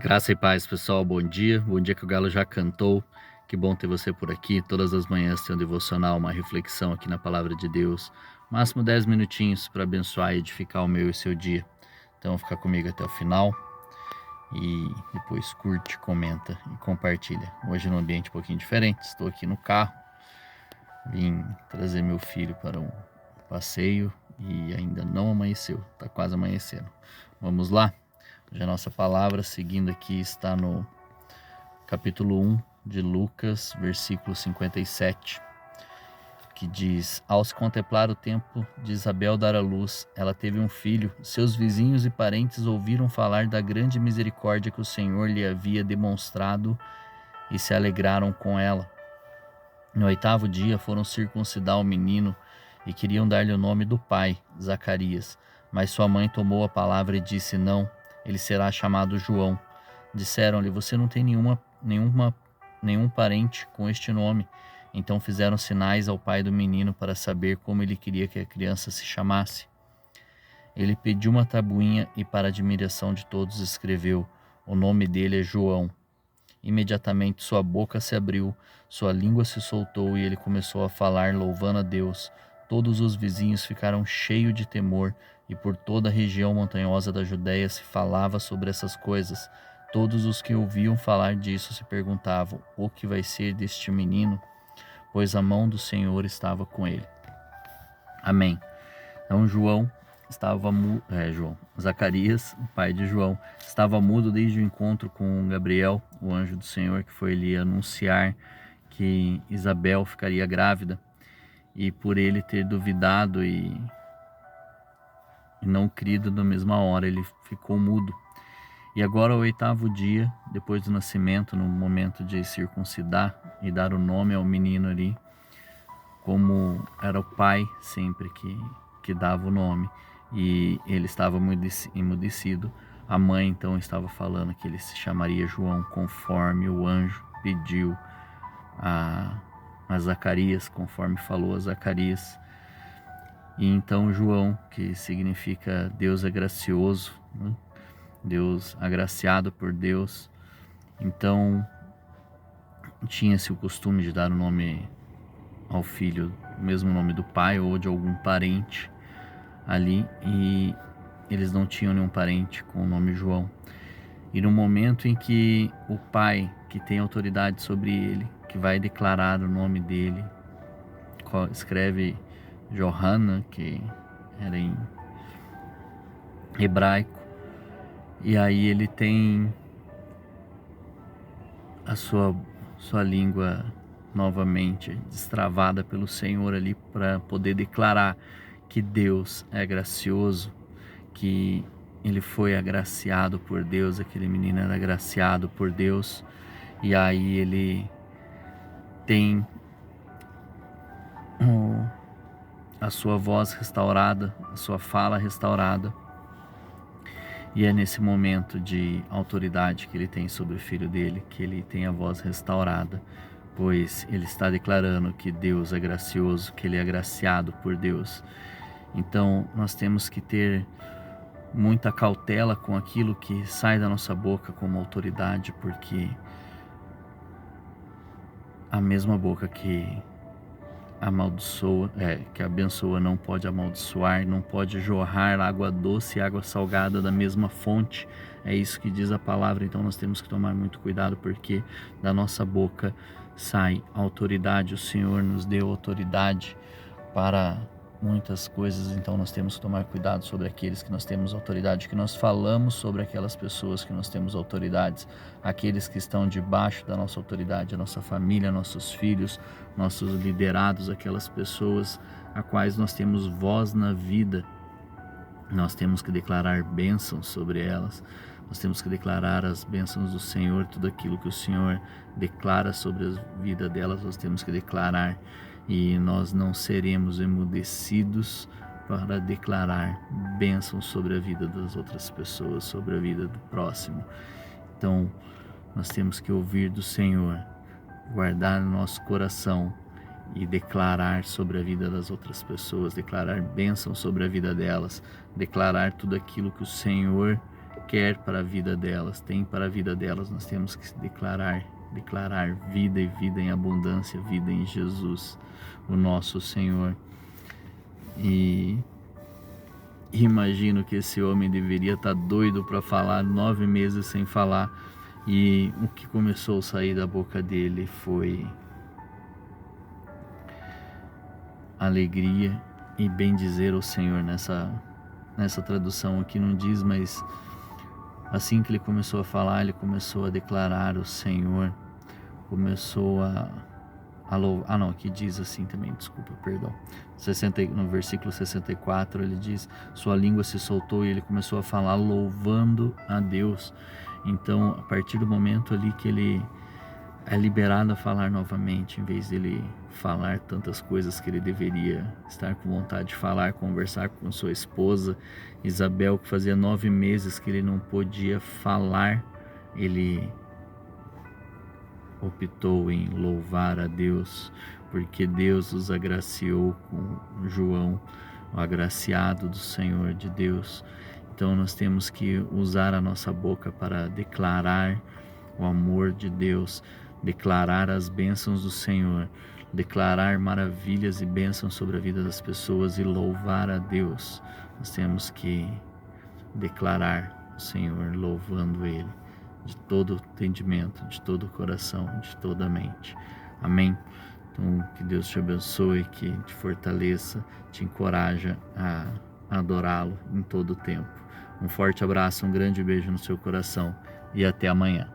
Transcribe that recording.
Graça e paz, pessoal. Bom dia. Bom dia que o galo já cantou. Que bom ter você por aqui. Todas as manhãs tem um devocional, uma reflexão aqui na Palavra de Deus. Máximo 10 minutinhos para abençoar e edificar o meu e o seu dia. Então fica comigo até o final e depois curte, comenta e compartilha. Hoje num ambiente um pouquinho diferente. Estou aqui no carro. Vim trazer meu filho para um passeio e ainda não amanheceu. Está quase amanhecendo. Vamos lá? Hoje a nossa palavra, seguindo aqui, está no capítulo 1 de Lucas, versículo 57, que diz: Ao se contemplar o tempo de Isabel dar à luz, ela teve um filho. Seus vizinhos e parentes ouviram falar da grande misericórdia que o Senhor lhe havia demonstrado e se alegraram com ela. No 8º dia foram circuncidar o menino e queriam dar-lhe o nome do pai, Zacarias. Mas sua mãe tomou a palavra e disse: Não, ele será chamado João. Disseram-lhe: Você não tem nenhum parente com este nome. Então fizeram sinais ao pai do menino para saber como ele queria que a criança se chamasse. Ele pediu uma tabuinha e, para admiração de todos, escreveu: O nome dele é João. Imediatamente sua boca se abriu, sua língua se soltou e ele começou a falar, louvando a Deus. Todos os vizinhos ficaram cheios de temor e por toda a região montanhosa da Judéia se falava sobre essas coisas. Todos os que ouviam falar disso se perguntavam: o que vai ser deste menino? Pois a mão do Senhor estava com ele. Amém. Então Zacarias, o pai de João, estava mudo desde o encontro com Gabriel, o anjo do Senhor, que foi lhe anunciar que Isabel ficaria grávida. E por ele ter duvidado e não crido na mesma hora, ele ficou mudo. E agora, ao 8º dia, depois do nascimento, no momento de circuncidar e dar o nome ao menino ali, como era o pai sempre que dava o nome, e ele estava emudecido, a mãe então estava falando que ele se chamaria João, conforme o anjo pediu a Zacarias, conforme falou a Zacarias. E então João, que significa Deus é gracioso, né? Deus agraciado por Deus, então tinha-se o costume de dar o nome ao filho, o mesmo nome do pai ou de algum parente ali, e eles não tinham nenhum parente com o nome João. E no momento em que o pai, que tem autoridade sobre ele, que vai declarar o nome dele, escreve Johanna, que era em hebraico, e aí ele tem a sua língua novamente destravada pelo Senhor ali para poder declarar que Deus é gracioso, que ele foi agraciado por Deus, aquele menino era agraciado por Deus. E aí ele tem a sua voz restaurada, a sua fala restaurada. E é nesse momento de autoridade que ele tem sobre o filho dele, que ele tem a voz restaurada, pois ele está declarando que Deus é gracioso, que ele é agraciado por Deus. Então nós temos que ter muita cautela com aquilo que sai da nossa boca como autoridade, porque a mesma boca que que abençoa não pode amaldiçoar, não pode jorrar água doce e água salgada da mesma fonte. É isso que diz a palavra. Então nós temos que tomar muito cuidado, porque da nossa boca sai autoridade. O Senhor nos deu autoridade para muitas coisas, então nós temos que tomar cuidado sobre aqueles que nós temos autoridade, que nós falamos sobre aquelas pessoas que nós temos autoridades, aqueles que estão debaixo da nossa autoridade, a nossa família, nossos filhos, nossos liderados, aquelas pessoas a quais nós temos voz na vida. Nós temos que declarar bênçãos sobre elas, nós temos que declarar as bênçãos do Senhor, tudo aquilo que o Senhor declara sobre a vida delas, nós temos que declarar. E nós não seremos emudecidos para declarar bênçãos sobre a vida das outras pessoas, sobre a vida do próximo. Então, nós temos que ouvir do Senhor, guardar no nosso coração e declarar sobre a vida das outras pessoas, declarar bênçãos sobre a vida delas, declarar tudo aquilo que o Senhor quer para a vida delas, tem para a vida delas. Nós temos que declarar vida e vida em abundância, vida em Jesus, o nosso Senhor. E imagino que esse homem deveria estar doido para falar, 9 meses sem falar, e o que começou a sair da boca dele foi alegria e bendizer o Senhor. Nessa tradução aqui não diz, mas assim que ele começou a falar, ele começou a declarar o Senhor, começou a louvar. Não, aqui diz assim também, desculpa, perdão. No versículo 64 ele diz: sua língua se soltou e ele começou a falar louvando a Deus. Então, a partir do momento ali que ele é liberado a falar novamente, em vez dele falar tantas coisas que ele deveria estar com vontade de falar, conversar com sua esposa Isabel, que fazia 9 meses que ele não podia falar, ele optou em louvar a Deus, porque Deus os agraciou com João, o agraciado do Senhor de Deus. Então nós temos que usar a nossa boca para declarar o amor de Deus, declarar as bênçãos do Senhor, declarar maravilhas e bênçãos sobre a vida das pessoas e louvar a Deus. Nós temos que declarar o Senhor, louvando Ele de todo entendimento, de todo o coração, de toda a mente. Amém? Então, que Deus te abençoe, que te fortaleça, te encoraja a adorá-lo em todo o tempo. Um forte abraço, um grande beijo no seu coração e até amanhã.